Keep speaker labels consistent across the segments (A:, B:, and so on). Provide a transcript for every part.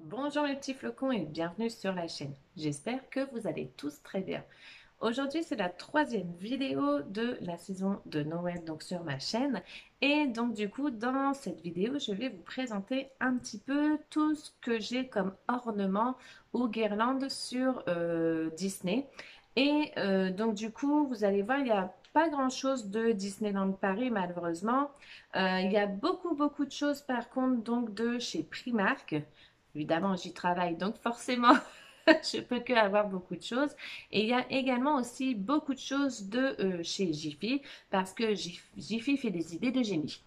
A: Bonjour mes petits flocons et bienvenue sur la chaîne. J'espère que vous allez tous très bien. Aujourd'hui, c'est la troisième vidéo de la saison de Noël donc sur ma chaîne. Et donc du coup, dans cette vidéo, je vais vous présenter un petit peu tout ce que j'ai comme ornement ou guirlande sur Disney. Et donc du coup, vous allez voir, il n'y a pas grand-chose de Disneyland Paris malheureusement. Il y a beaucoup de choses par contre donc de chez Primark. Évidemment, j'y travaille, donc forcément, je peux que avoir beaucoup de choses. Et il y a également aussi beaucoup de choses de chez Jiffy, parce que Jiffy fait des idées de génie.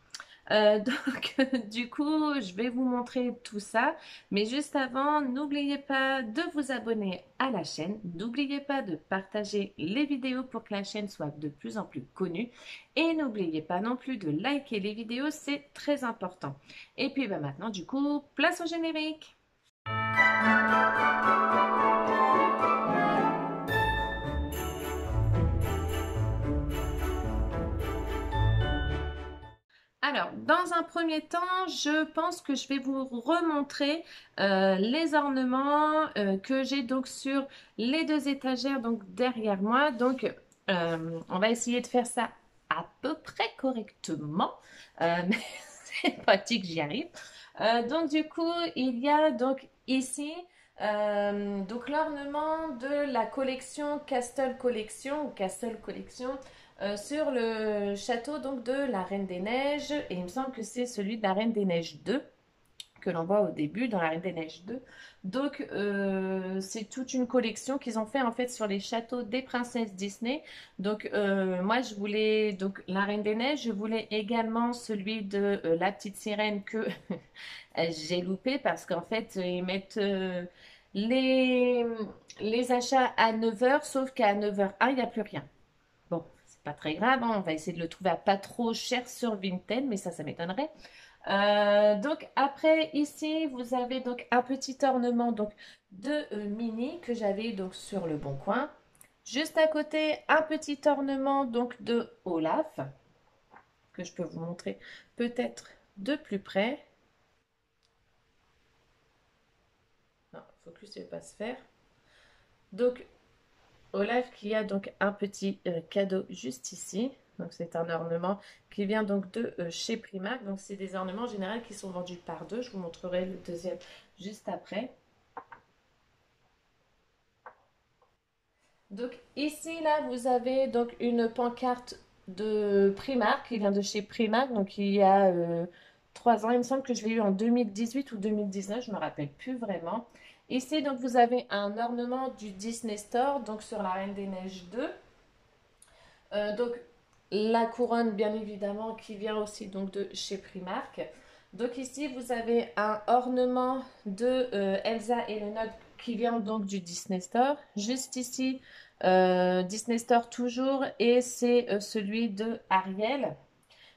A: Donc, du coup, je vais vous montrer tout ça. Mais juste avant, n'oubliez pas de vous abonner à la chaîne. N'oubliez pas de partager les vidéos pour que la chaîne soit de plus en plus connue. Et n'oubliez pas non plus de liker les vidéos, c'est très important. Et puis bah, maintenant, du coup, place au générique. Alors, dans un premier temps, je pense que je vais vous remontrer les ornements que j'ai donc sur les deux étagères donc derrière moi. Donc, on va essayer de faire ça à peu près correctement, mais c'est pratique, j'y arrive. Donc, du coup, il y a donc ici donc l'ornement de la collection Castle Collection ou Castle Collection sur le château donc de la Reine des Neiges, et il me semble que c'est celui de la Reine des Neiges 2 que l'on voit au début dans la Reine des Neiges 2. Donc c'est toute une collection qu'ils ont fait en fait sur les châteaux des princesses Disney. Donc moi je voulais donc la Reine des Neiges, je voulais également celui de la petite sirène que j'ai loupé parce qu'en fait ils mettent les, les achats à 9h, sauf qu'à 9h01 il n'y a plus rien. Bon, c'est pas très grave, hein, on va essayer de le trouver à pas trop cher sur Vinted, mais ça m'étonnerait. Donc après ici vous avez donc un petit ornement donc de mini que j'avais donc sur le bon coin. Juste à côté un petit ornement donc de Olaf que je peux vous montrer peut-être de plus près. Non, focus ne va pas se faire. Donc Olaf qui a donc un petit cadeau juste ici. Donc c'est un ornement qui vient donc de chez Primark. Donc c'est des ornements en général qui sont vendus par deux. Je vous montrerai le deuxième juste après. Donc ici là vous avez donc une pancarte de Primark qui vient de chez Primark. Donc il y a 3 ans. Il me semble que je l'ai eu en 2018 ou 2019. Je ne me rappelle plus vraiment. Ici donc vous avez un ornement du Disney Store donc sur la Reine des Neiges 2. Donc la couronne bien évidemment qui vient aussi donc de chez Primark. Donc ici vous avez un ornement de Elsa et le Nod qui vient donc du Disney Store. Juste ici Disney Store toujours, et c'est celui de Ariel.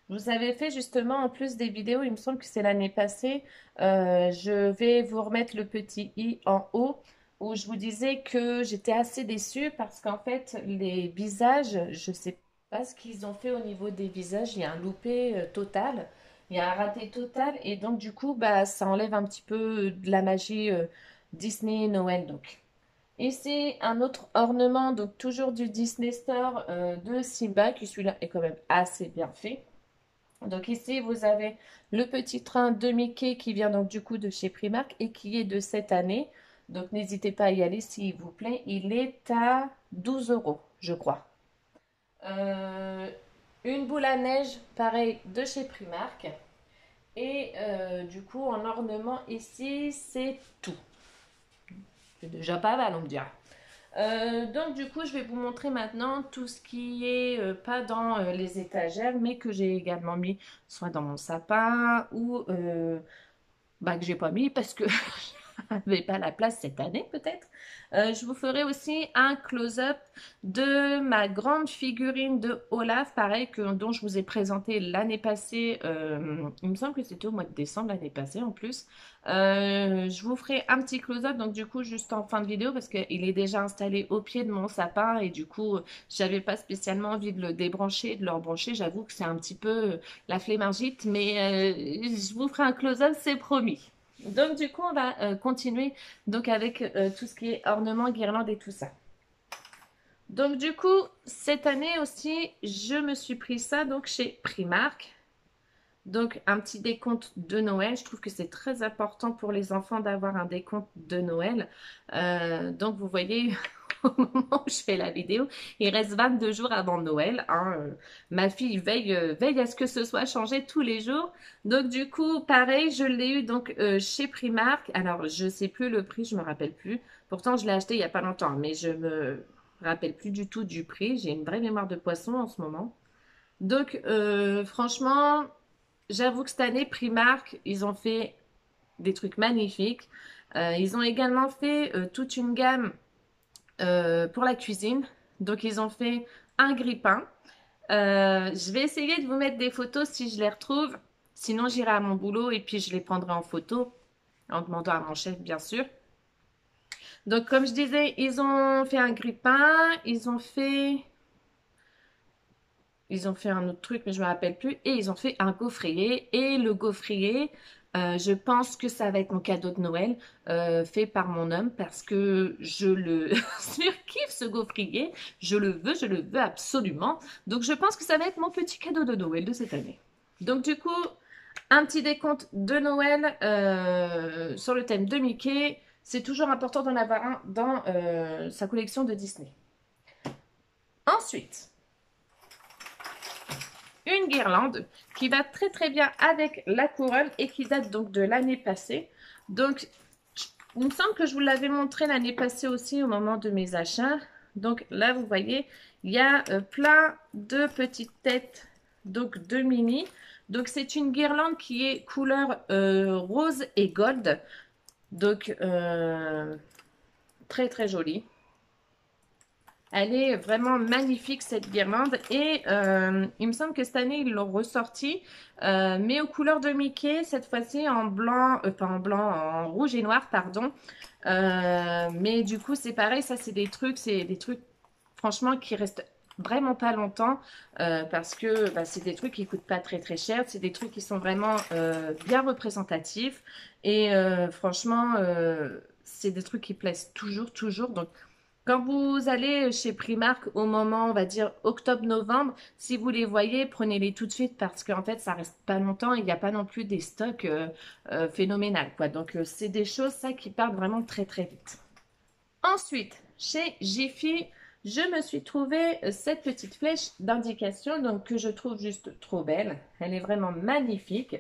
A: Je vous avais fait justement en plus des vidéos, il me semble que c'est l'année passée. Je vais vous remettre le petit i en haut où je vous disais que j'étais assez déçue parce qu'en fait les visages, je sais pas ce qu'ils ont fait au niveau des visages, il y a un loupé total, il y a un raté total, et donc du coup bah ça enlève un petit peu de la magie Disney et Noël donc. Ici un autre ornement donc toujours du Disney Store de Simba, qui celui-là est quand même assez bien fait. Donc ici, vous avez le petit train de Mickey qui vient donc du coup de chez Primark et qui est de cette année. Donc n'hésitez pas à y aller s'il vous plaît. Il est à 12 euros, je crois. Euh, une boule à neige, pareil, de chez Primark. Et du coup, en ornement ici, c'est tout. C'est déjà pas mal, on me dira. Donc du coup, je vais vous montrer maintenant tout ce qui est pas dans les étagères, mais que j'ai également mis soit dans mon sapin ou bah, que j'ai pas mis parce que je n'avais pas la place cette année peut-être. Je vous ferai aussi un close-up de ma grande figurine de Olaf, pareil que dont je vous ai présenté l'année passée. Il me semble que c'était au mois de décembre l'année passée en plus. Je vous ferai un petit close-up donc du coup juste en fin de vidéo parce qu'il est déjà installé au pied de mon sapin, et du coup j'avais pas spécialement envie de le débrancher, de le rebrancher. J'avoue que c'est un petit peu la flémargite, mais je vous ferai un close-up, c'est promis. Donc du coup, on va continuer donc avec tout ce qui est ornement, guirlande et tout ça. Donc du coup, cette année aussi, je me suis pris ça donc chez Primark. Donc un petit décompte de Noël. Je trouve que c'est très important pour les enfants d'avoir un décompte de Noël. Donc vous voyez, au moment où je fais la vidéo, il reste 22 jours avant Noël, hein. Ma fille veille à ce que ce soit changé tous les jours. Donc du coup, pareil, je l'ai eu donc chez Primark. Alors je sais plus le prix, je me rappelle plus. Pourtant, je l'ai acheté il y a pas longtemps, mais je me rappelle plus du tout du prix. J'ai une vraie mémoire de poisson en ce moment. Donc franchement, j'avoue que cette année, Primark, ils ont fait des trucs magnifiques. Ils ont également fait toute une gamme pour la cuisine. Donc, ils ont fait un grille-pain. Je vais essayer de vous mettre des photos si je les retrouve. Sinon, j'irai à mon boulot et puis je les prendrai en photo en demandant à mon chef, bien sûr. Donc, comme je disais, ils ont fait un grille-pain. Ils ont fait un autre truc, mais je me rappelle plus. Et ils ont fait un gaufrier. Et le gaufrier, je pense que ça va être mon cadeau de Noël fait par mon homme parce que je le surkiffe ce gaufrier. Je le veux absolument. Donc je pense que ça va être mon petit cadeau de Noël de cette année. Donc du coup, un petit décompte de Noël sur le thème de Mickey. C'est toujours important d'en avoir un dans sa collection de Disney. Ensuite, une guirlande qui va très très bien avec la couronne et qui date donc de l'année passée. Donc, il me semble que je vous l'avais montré l'année passée aussi au moment de mes achats. Donc là, vous voyez, il y a plein de petites têtes donc de mini. Donc c'est une guirlande qui est couleur rose et gold. Donc très très jolie. Elle est vraiment magnifique cette guirlande et il me semble que cette année ils l'ont ressortie mais aux couleurs de Mickey, cette fois-ci en blanc, pas en blanc, en rouge et noir pardon. Mais du coup c'est pareil, ça c'est des trucs franchement qui restent vraiment pas longtemps parce que bah, c'est des trucs qui coûtent pas très très cher, c'est des trucs qui sont vraiment bien représentatifs et franchement c'est des trucs qui plaisent toujours donc quand vous allez chez Primark au moment, on va dire octobre-novembre, si vous les voyez, prenez-les tout de suite parce qu'en fait, ça reste pas longtemps. Il n'y a pas non plus des stocks phénoménales, quoi. Donc, c'est des choses, ça, qui partent vraiment très, très vite. Ensuite, chez Jiffy, je me suis trouvé cette petite flèche d'indication, donc que je trouve juste trop belle. Elle est vraiment magnifique.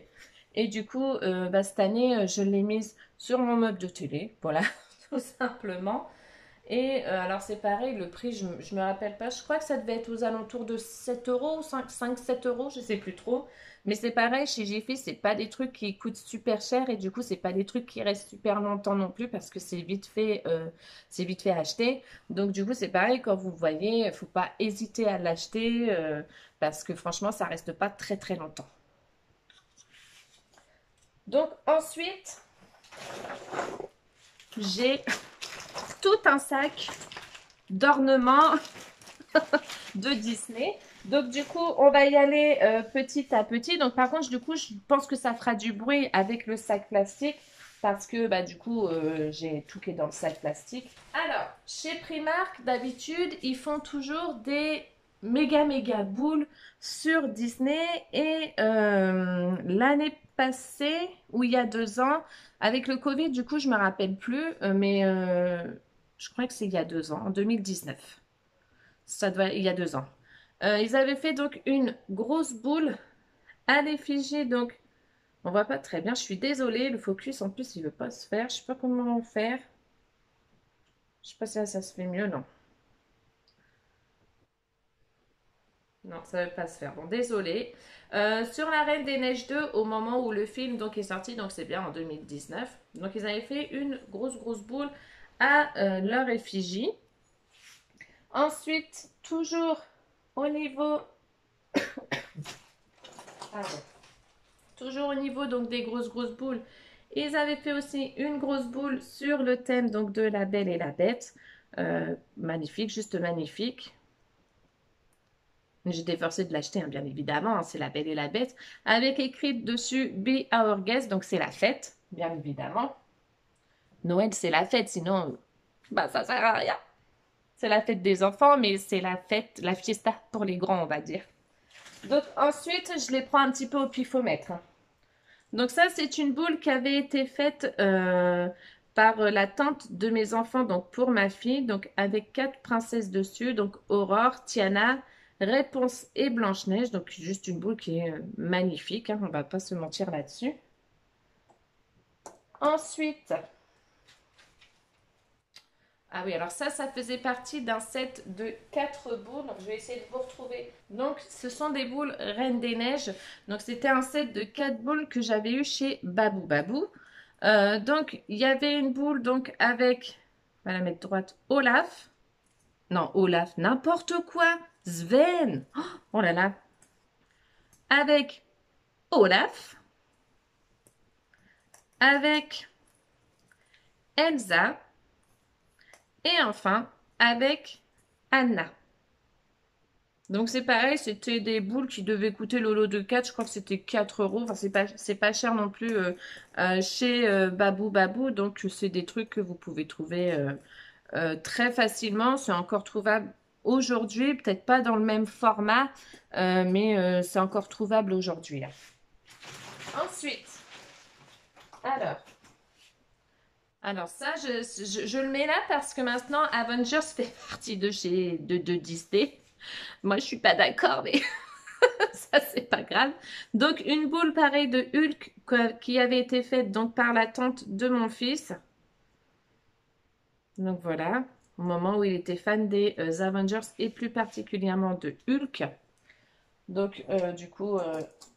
A: Et du coup, bah, cette année, je l'ai mise sur mon meuble de télé. Voilà, tout simplement. Et alors c'est pareil, le prix, je me rappelle pas, je crois que ça devait être aux alentours de 7 euros, 5-7 euros, je sais plus trop. Mais c'est pareil, chez Jiffy, c'est pas des trucs qui coûtent super cher et du coup, c'est pas des trucs qui restent super longtemps non plus parce que c'est vite fait à acheter. Donc du coup, c'est pareil, quand vous voyez, faut pas hésiter à l'acheter parce que franchement, ça reste pas très très longtemps. Donc ensuite, j'ai tout un sac d'ornements de Disney. Donc du coup, on va y aller petit à petit. Donc par contre, du coup, je pense que ça fera du bruit avec le sac plastique parce que bah du coup, j'ai tout qui est dans le sac plastique. Alors, chez Primark, d'habitude, ils font toujours des méga boules sur Disney et l'année passée ou il y a 2 ans avec le Covid, du coup, je me rappelle plus, mais je crois que c'est il y a 2 ans, en 2019. Ça doit, il y a 2 ans. Ils avaient fait donc une grosse boule à l'effigie. Donc, on voit pas très bien. Je suis désolée. Le focus, en plus, il veut pas se faire. Je sais pas comment faire. Je sais pas si ça se fait mieux. Non. Non, ça veut pas se faire. Bon, désolée. Sur La Reine des Neiges 2, au moment où le film donc, est sorti, donc c'est bien en 2019. Donc, ils avaient fait une grosse boule à leur effigie. Ensuite, toujours au niveau... Pardon. Toujours au niveau donc des grosses boules. Ils avaient fait aussi une grosse boule sur le thème donc de La Belle et la Bête. Magnifique, juste magnifique. J'étais forcée de l'acheter, hein, bien évidemment. Hein, c'est La Belle et la Bête. Avec écrit dessus Be Our Guest, donc c'est la fête. bien évidemment. Noël, c'est la fête, sinon, bah, ça sert à rien. C'est la fête des enfants, mais c'est la fête, la fiesta pour les grands, on va dire. Donc ensuite, je les prends un petit peu au pifomètre. Donc ça, c'est une boule qui avait été faite par la tante de mes enfants, donc pour ma fille, donc avec 4 princesses dessus, donc Aurore, Tiana, Réponse et Blanche-Neige. Donc juste une boule qui est magnifique, hein, on va pas se mentir là-dessus. Ensuite, ah oui, alors ça faisait partie d'un set de 4 boules. Donc, je vais essayer de vous retrouver. Donc, ce sont des boules Reine des Neiges. Donc, c'était un set de 4 boules que j'avais eu chez Babou Babou. Donc, il y avait une boule donc avec, on va la mettre droite, Olaf. Non, Olaf, n'importe quoi. Sven. Oh là là. Avec Olaf. Avec Elsa. Et enfin, avec Anna. Donc c'est pareil, c'était des boules qui devaient coûter le lot de 4, je crois que c'était 4 euros. Enfin, c'est pas cher non plus chez Babou Babou. Donc c'est des trucs que vous pouvez trouver très facilement. C'est encore trouvable aujourd'hui, peut-être pas dans le même format, mais c'est encore trouvable aujourd'hui. Ensuite, alors, alors ça, je le mets là parce que maintenant Avengers fait partie de Disney. Moi, je suis pas d'accord, mais ça, c'est pas grave. Donc, une boule pareille de Hulk qui avait été faite donc par la tante de mon fils. Donc, voilà, au moment où il était fan des Avengers et plus particulièrement de Hulk. Donc, du coup,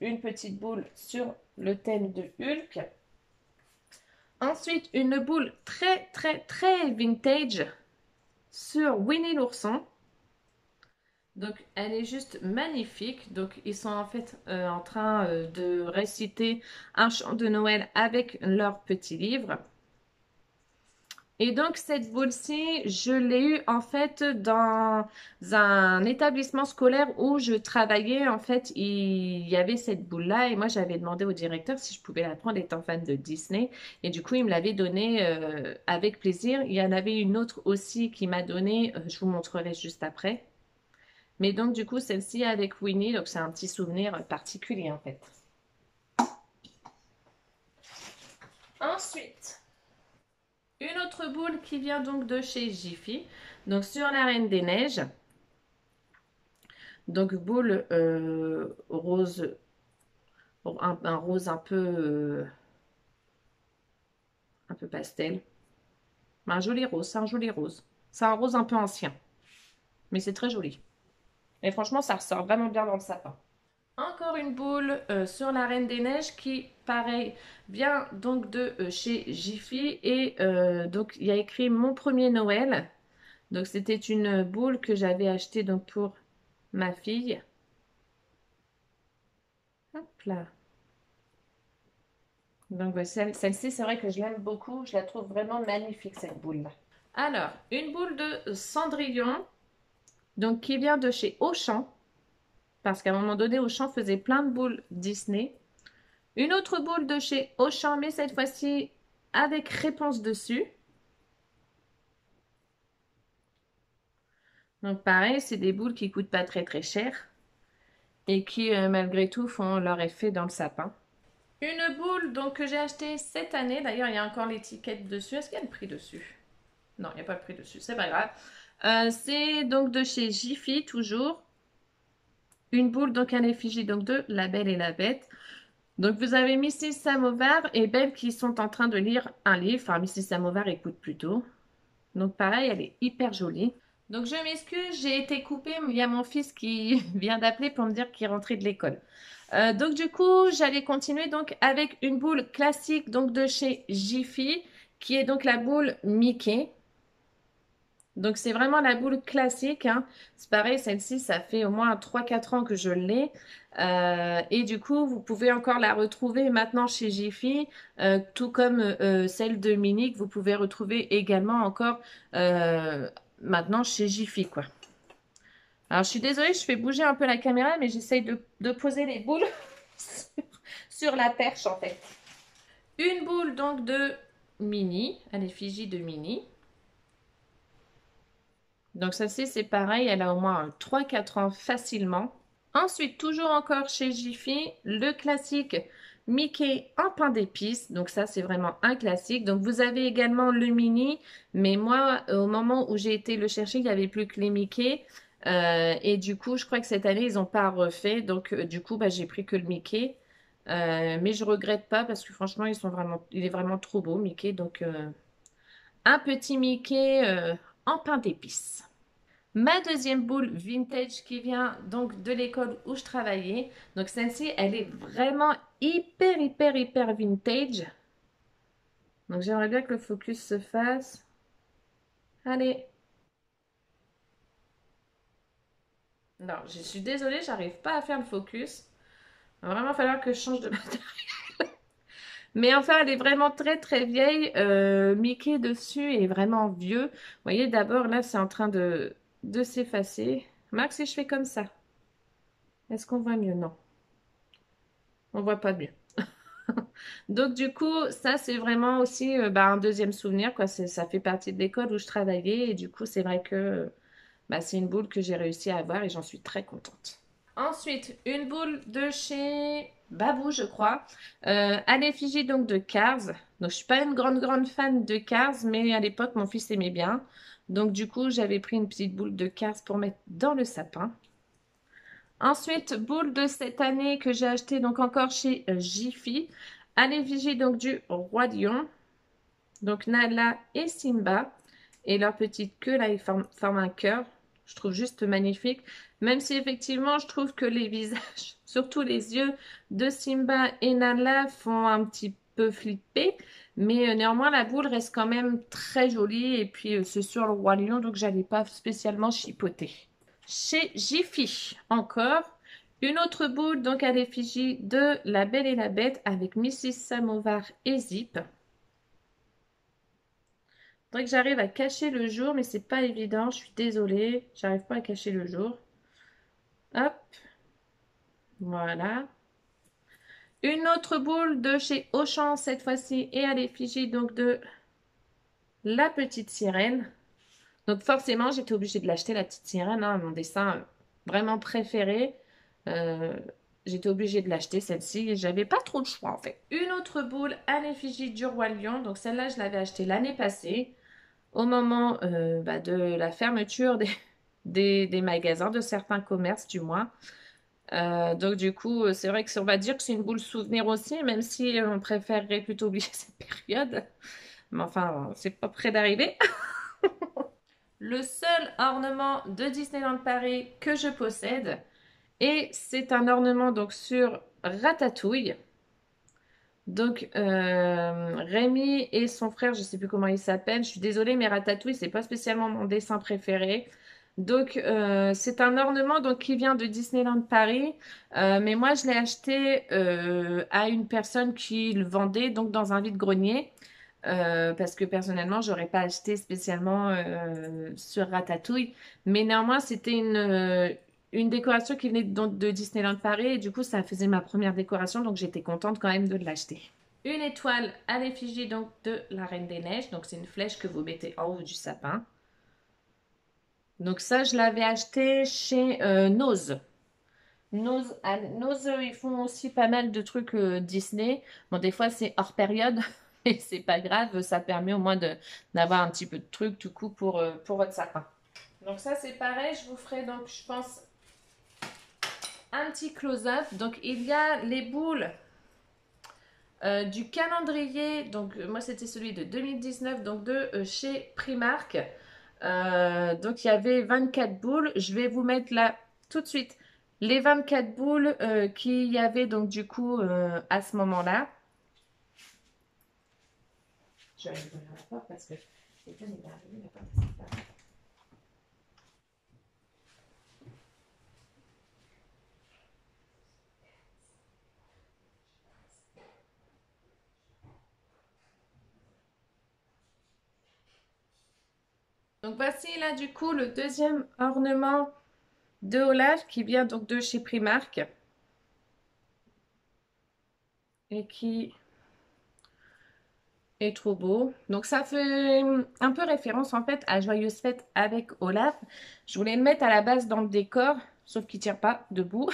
A: une petite boule sur le thème de Hulk. Ensuite, une boule très, très, très vintage sur Winnie l'ourson. Donc, elle est juste magnifique. Donc, ils sont en fait en train de réciter un chant de Noël avec leur petit livre. Et donc, cette boule-ci, je l'ai eue en fait dans un établissement scolaire où je travaillais. En fait, il y avait cette boule-là et moi, j'avais demandé au directeur si je pouvais la prendre étant fan de Disney. Et du coup, il me l'avait donnée avec plaisir. Il y en avait une autre aussi qui m'a donné, je vous montrerai juste après. Mais donc, du coup, celle-ci avec Winnie, donc c'est un petit souvenir particulier en fait. Ensuite, une autre boule qui vient donc de chez Jiffy, donc sur la Reine des Neiges. Donc, boule rose, un rose un peu pastel. Un joli rose, c'est un joli rose. C'est un rose un peu ancien, mais c'est très joli. Et franchement, ça ressort vraiment bien dans le sapin. Encore une boule sur la Reine des Neiges qui, pareil, vient donc de chez Jiffy. Et donc, il y a écrit Mon premier Noël. Donc, c'était une boule que j'avais achetée donc, pour ma fille. Hop là. Donc, celle-ci, c'est vrai que je l'aime beaucoup. Je la trouve vraiment magnifique, cette boule-là. Alors, une boule de Cendrillon, donc qui vient de chez Auchan. Parce qu'à un moment donné, Auchan faisait plein de boules Disney. Une autre boule de chez Auchan, mais cette fois-ci avec réponse dessus. Donc pareil, c'est des boules qui coûtent pas très très cher et qui malgré tout font leur effet dans le sapin. Une boule donc que j'ai achetée cette année, d'ailleurs il y a encore l'étiquette dessus. Est-ce qu'il y a le prix dessus? Non, il n'y a pas le prix dessus, c'est pas grave. C'est donc de chez Jiffy toujours. Une boule donc à l'effigie donc de La Belle et la Bête. Donc, vous avez Mrs. Samovar et Belle qui sont en train de lire un livre. Enfin, Mrs. Samovar écoute plutôt. Donc, pareil, elle est hyper jolie. Donc, je m'excuse, j'ai été coupée. Il y a mon fils qui vient d'appeler pour me dire qu'il est rentré de l'école. Donc, du coup, j'allais continuer donc avec une boule classique donc de chez Jiffy, qui est donc la boule Mickey. Donc, c'est vraiment la boule classique, hein. C'est pareil, celle-ci, ça fait au moins 3-4 ans que je l'ai. Et du coup, vous pouvez encore la retrouver maintenant chez Jiffy, tout comme celle de Minnie que vous pouvez retrouver également encore maintenant chez Jiffy, quoi. Alors, je suis désolée, je fais bouger un peu la caméra, mais j'essaye de poser les boules sur la perche, en fait. Une boule donc de Minnie, à l'effigie de Minnie. Donc ça c'est pareil, elle a au moins 3-4 ans facilement. Ensuite, toujours encore chez Jiffy, le classique Mickey en pain d'épices. Donc ça, c'est vraiment un classique. Donc vous avez également le mini, mais moi, au moment où j'ai été le chercher, il n'y avait plus que les Mickey. Et du coup, je crois que cette année, ils n'ont pas refait. Donc du coup, bah, j'ai pris que le Mickey. Mais je regrette pas parce que franchement, il est vraiment trop beau, Mickey. Donc un petit Mickey en pain d'épices. Ma deuxième boule vintage qui vient donc de l'école où je travaillais. Donc celle-ci, elle est vraiment hyper vintage. Donc j'aimerais bien que le focus se fasse. Allez. Non, je suis désolée, j'arrive pas à faire le focus. Il va vraiment falloir que je change de matériel. Mais enfin, elle est vraiment très vieille. Mickey dessus est vraiment vieux. Vous voyez, d'abord là, c'est en train de s'effacer. Max, si je fais comme ça, est-ce qu'on voit mieux? Non, on voit pas mieux. Donc du coup, ça c'est vraiment aussi bah, un deuxième souvenir, quoi. Ça fait partie de l'école où je travaillais et du coup c'est vrai que bah, c'est une boule que j'ai réussi à avoir et j'en suis très contente. Ensuite, une boule de chez Babou, je crois, à l'effigie donc de Cars. Donc je suis pas une grande fan de Cars, mais à l'époque mon fils aimait bien. Donc du coup j'avais pris une petite boule de Cars pour mettre dans le sapin. Ensuite, boule de cette année que j'ai acheté donc encore chez Jiffy, à l'effigie donc du Roi Lion, donc Nala et Simba, et leur petite queue là, ils forment un cœur. Je trouve juste magnifique, même si effectivement je trouve que les visages, surtout les yeux de Simba et Nala font un petit peu flipper, mais néanmoins la boule reste quand même très jolie, et puis c'est sur le Roi Lion, donc j'allais pas spécialement chipoter. Chez Jiffy, encore, une autre boule donc à l'effigie de La Belle et la Bête avec Mrs. Samovar et Zip. Faudrait que j'arrive à cacher le jour, mais c'est pas évident. Je suis désolée, j'arrive pas à cacher le jour. Hop, voilà. Une autre boule de chez Auchan cette fois-ci et à l'effigie donc de La Petite Sirène. Donc forcément, j'étais obligée de l'acheter, la petite sirène, hein, mon dessin vraiment préféré. Euh, J'étais obligée de l'acheter, celle-ci, et j'avais pas trop de choix en fait. Une autre boule à l'effigie du Roi Lion. Donc celle-là, je l'avais achetée l'année passée, au moment bah, de la fermeture des magasins, de certains commerces du moins. Donc du coup, c'est vrai que on va dire que c'est une boule souvenir aussi, même si on préférerait plutôt oublier cette période. Mais enfin, c'est pas près d'arriver. Le seul ornement de Disneyland Paris que je possède. Et c'est un ornement donc sur Ratatouille. Donc Rémi et son frère, je ne sais plus comment il s'appelle. Je suis désolée, mais Ratatouille, c'est pas spécialement mon dessin préféré. Donc c'est un ornement donc qui vient de Disneyland Paris, mais moi je l'ai acheté à une personne qui le vendait donc dans un vide-grenier. Parce que personnellement, j'aurais pas acheté spécialement sur Ratatouille. Mais néanmoins, c'était une décoration qui venait donc de Disneyland Paris. Et du coup, ça faisait ma première décoration. Donc, j'étais contente quand même de l'acheter. Une étoile à l'effigie donc de la Reine des Neiges. Donc, c'est une flèche que vous mettez en haut du sapin. Donc, ça, je l'avais acheté chez Nose. Nose, ils font aussi pas mal de trucs Disney. Bon, des fois, c'est hors période, mais c'est pas grave. Ça permet au moins d'avoir un petit peu de trucs, du coup, pour votre sapin. Donc ça, c'est pareil. Je vous ferai donc, je pense, un petit close-up. Donc, il y a les boules du calendrier. Donc, moi, c'était celui de 2019, donc de chez Primark. Donc, il y avait 24 boules. Je vais vous mettre là tout de suite les 24 boules qu'il y avait donc du coup à ce moment-là. Je vais aller ouvrir la porte parce que quelqu'un est arrivé, la porte est pas. Donc voici là du coup le deuxième ornement de Olaf qui vient donc de chez Primark et qui est trop beau. Donc ça fait un peu référence en fait à Joyeuse Fête avec Olaf. Je voulais le mettre à la base dans le décor, sauf qu'il tient pas debout.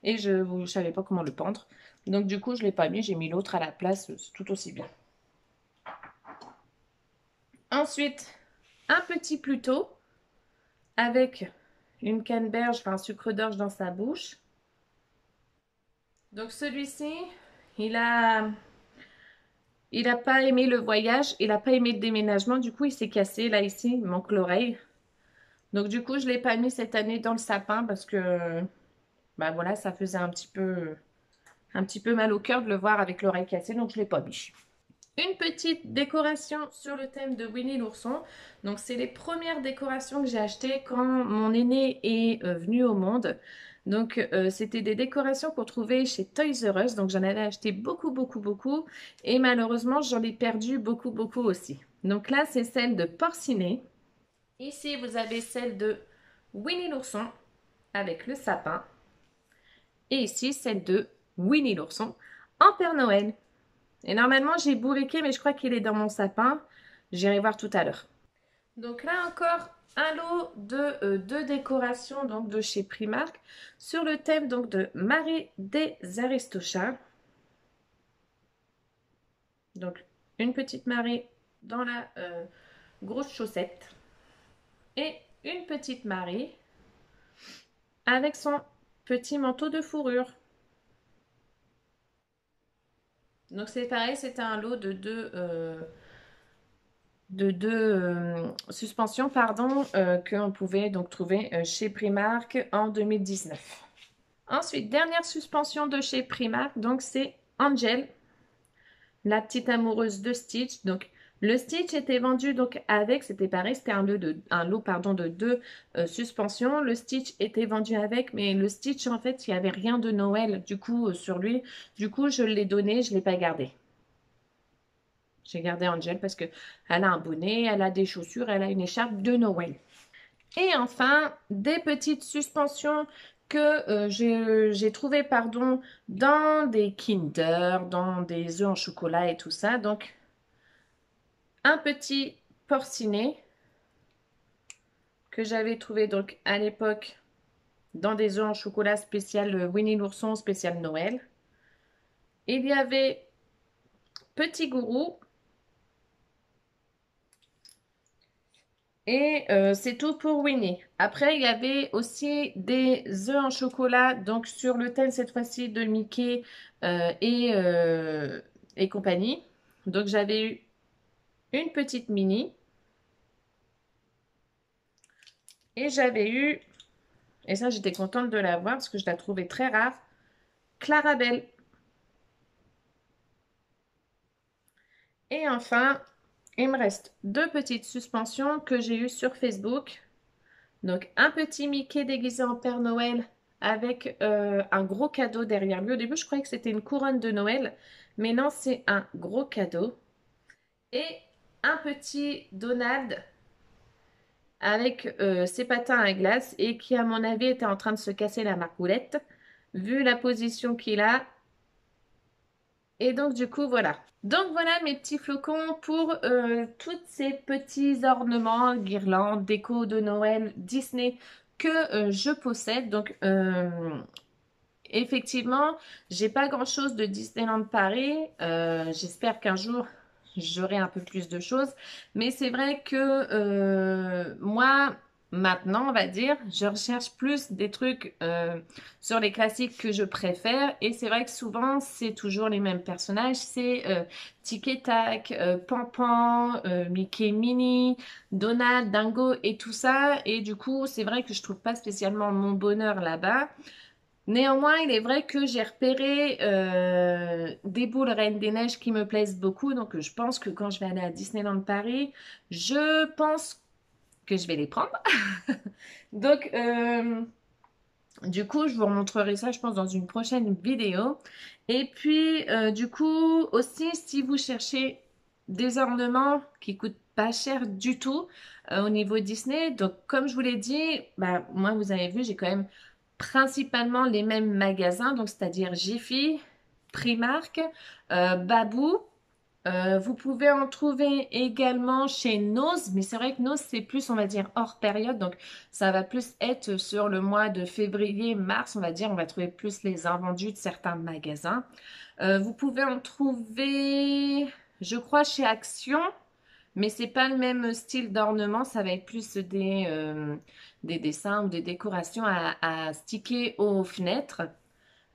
A: Et je ne savais pas comment le pendre. Donc du coup, je ne l'ai pas mis, j'ai mis l'autre à la place, c'est tout aussi bien. Ensuite, un petit Pluto avec une canneberge, enfin un sucre d'orge dans sa bouche. Donc celui-ci, il a, il a pas aimé le voyage, il a pas aimé le déménagement, du coup il s'est cassé là ici, il manque l'oreille. Donc du coup je l'ai pas mis cette année dans le sapin parce que bah voilà, ça faisait un petit peu mal au cœur de le voir avec l'oreille cassée, donc je l'ai pas mis. Une petite décoration sur le thème de Winnie l'ourson. Donc c'est les premières décorations que j'ai achetées quand mon aîné est venu au monde. Donc c'était des décorations qu'on trouvait chez Toys R Us. Donc j'en avais acheté beaucoup, beaucoup, beaucoup. Et malheureusement j'en ai perdu beaucoup, beaucoup aussi. Donc là c'est celle de Porcinet. Ici vous avez celle de Winnie l'ourson avec le sapin. Et ici celle de Winnie l'ourson en Père Noël. Et normalement, j'ai bourriqué, mais je crois qu'il est dans mon sapin. J'irai voir tout à l'heure. Donc là encore, un lot de décorations donc de chez Primark sur le thème donc de Marie des Aristochats. Donc une petite Marie dans la grosse chaussette et une petite Marie avec son petit manteau de fourrure. Donc c'est pareil, c'était un lot de deux suspensions pardon, qu'on pouvait donc trouver chez Primark en 2019. Ensuite, dernière suspension de chez Primark, donc c'est Angel, la petite amoureuse de Stitch. Donc le Stitch était vendu donc avec, c'était pareil, c'était un lot pardon, de deux suspensions. Le Stitch était vendu avec, mais le Stitch en fait, il n'y avait rien de Noël du coup sur lui. Du coup, je l'ai donné, je ne l'ai pas gardé. J'ai gardé Angel parce que elle a un bonnet, elle a des chaussures, elle a une écharpe de Noël. Et enfin, des petites suspensions que j'ai trouvées pardon, dans des Kinder, dans des œufs en chocolat et tout ça. Donc, un petit porcinet que j'avais trouvé donc à l'époque dans des œufs en chocolat spécial Winnie l'ourson, spécial Noël. Il y avait Petit Gourou. Et c'est tout pour Winnie. Après, il y avait aussi des œufs en chocolat, donc sur le thème cette fois-ci de Mickey et compagnie. Donc j'avais eu une petite mini et j'avais eu, et ça j'étais contente de l'avoir parce que je la trouvais très rare, Clarabelle. Et enfin, il me reste deux petites suspensions que j'ai eues sur Facebook. Donc, un petit Mickey déguisé en Père Noël avec un gros cadeau derrière lui. Au début, je croyais que c'était une couronne de Noël, mais non, c'est un gros cadeau. Et un petit Donald avec ses patins à glace et qui, à mon avis, était en train de se casser la margoulette, vu la position qu'il a. Et donc, du coup, voilà. Donc, voilà mes petits flocons pour tous ces petits ornements, guirlandes, déco de Noël, Disney que je possède. Donc, effectivement, j'ai pas grand-chose de Disneyland Paris. J'espère qu'un jour, j'aurai un peu plus de choses. Mais c'est vrai que moi, maintenant, on va dire, je recherche plus des trucs sur les classiques que je préfère. Et c'est vrai que souvent, c'est toujours les mêmes personnages. C'est Tic et Tac, Pan, Mickey Minnie, Donald, Dingo et tout ça. Et du coup, c'est vrai que je trouve pas spécialement mon bonheur là-bas. Néanmoins, il est vrai que j'ai repéré des boules Reine des Neiges qui me plaisent beaucoup. Donc, je pense que quand je vais aller à Disneyland Paris, je pense que je vais les prendre. Donc, du coup, je vous remontrerai ça, je pense, dans une prochaine vidéo. Et puis, du coup, aussi, si vous cherchez des ornements qui coûtent pas cher du tout au niveau Disney, donc comme je vous l'ai dit, bah, moi, vous avez vu, j'ai quand même principalement les mêmes magasins, donc c'est-à-dire Jiffy, Primark, Babou. Vous pouvez en trouver également chez Nose, mais c'est vrai que Nose, c'est plus, on va dire, hors période. Donc, ça va plus être sur le mois de février, mars, on va dire. On va trouver plus les invendus de certains magasins. Vous pouvez en trouver, je crois, chez Action, mais c'est pas le même style d'ornement. Ça va être plus des dessins ou des décorations à sticker aux fenêtres.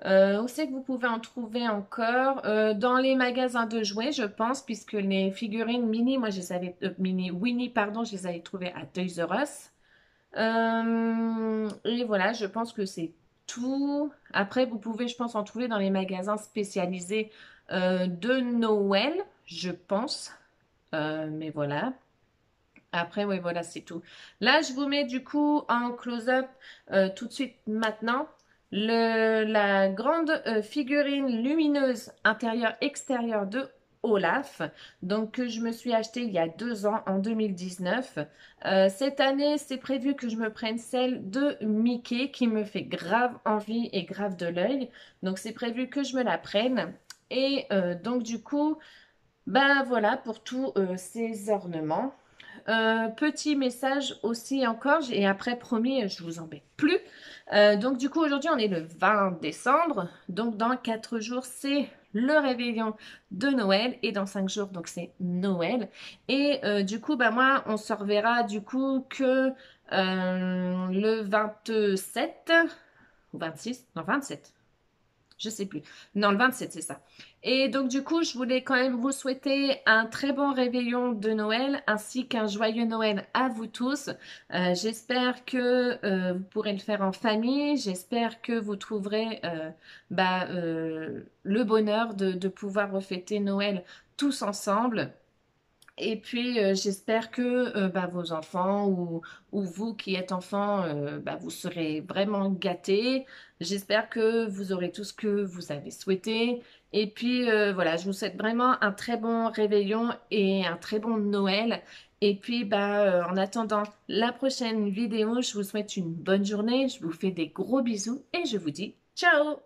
A: Où c'est que vous pouvez en trouver encore? Dans les magasins de jouets, je pense, puisque les figurines mini, moi, je les avais, mini Winnie, pardon, je les avais trouvées à Toys R Us. Et voilà, je pense que c'est tout. Après, vous pouvez, je pense, en trouver dans les magasins spécialisés de Noël, je pense. Mais voilà. Après, oui, voilà, c'est tout. Là, je vous mets du coup en close-up tout de suite maintenant la grande figurine lumineuse intérieur-extérieur de Olaf, donc que je me suis acheté il y a 2 ans, en 2019. Cette année, c'est prévu que je me prenne celle de Mickey qui me fait grave envie et grave de l'œil. Donc, c'est prévu que je me la prenne. Et donc, du coup, ben voilà pour tous ces ornements. Petit message aussi encore, et après promis, je vous embête plus. Donc du coup aujourd'hui on est le 20 décembre, donc dans 4 jours c'est le réveillon de Noël et dans 5 jours donc c'est Noël. Et du coup bah moi on se reverra du coup que le 27 ou 26, non 27. Je sais plus. Non, le 27, c'est ça. Et donc, du coup, je voulais quand même vous souhaiter un très bon réveillon de Noël ainsi qu'un joyeux Noël à vous tous. J'espère que vous pourrez le faire en famille. J'espère que vous trouverez le bonheur de pouvoir refêter Noël tous ensemble. Et puis, j'espère que vos enfants ou vous qui êtes enfant, vous serez vraiment gâtés. J'espère que vous aurez tout ce que vous avez souhaité. Et puis, voilà, je vous souhaite vraiment un très bon réveillon et un très bon Noël. Et puis, en attendant la prochaine vidéo, je vous souhaite une bonne journée. Je vous fais des gros bisous et je vous dis ciao!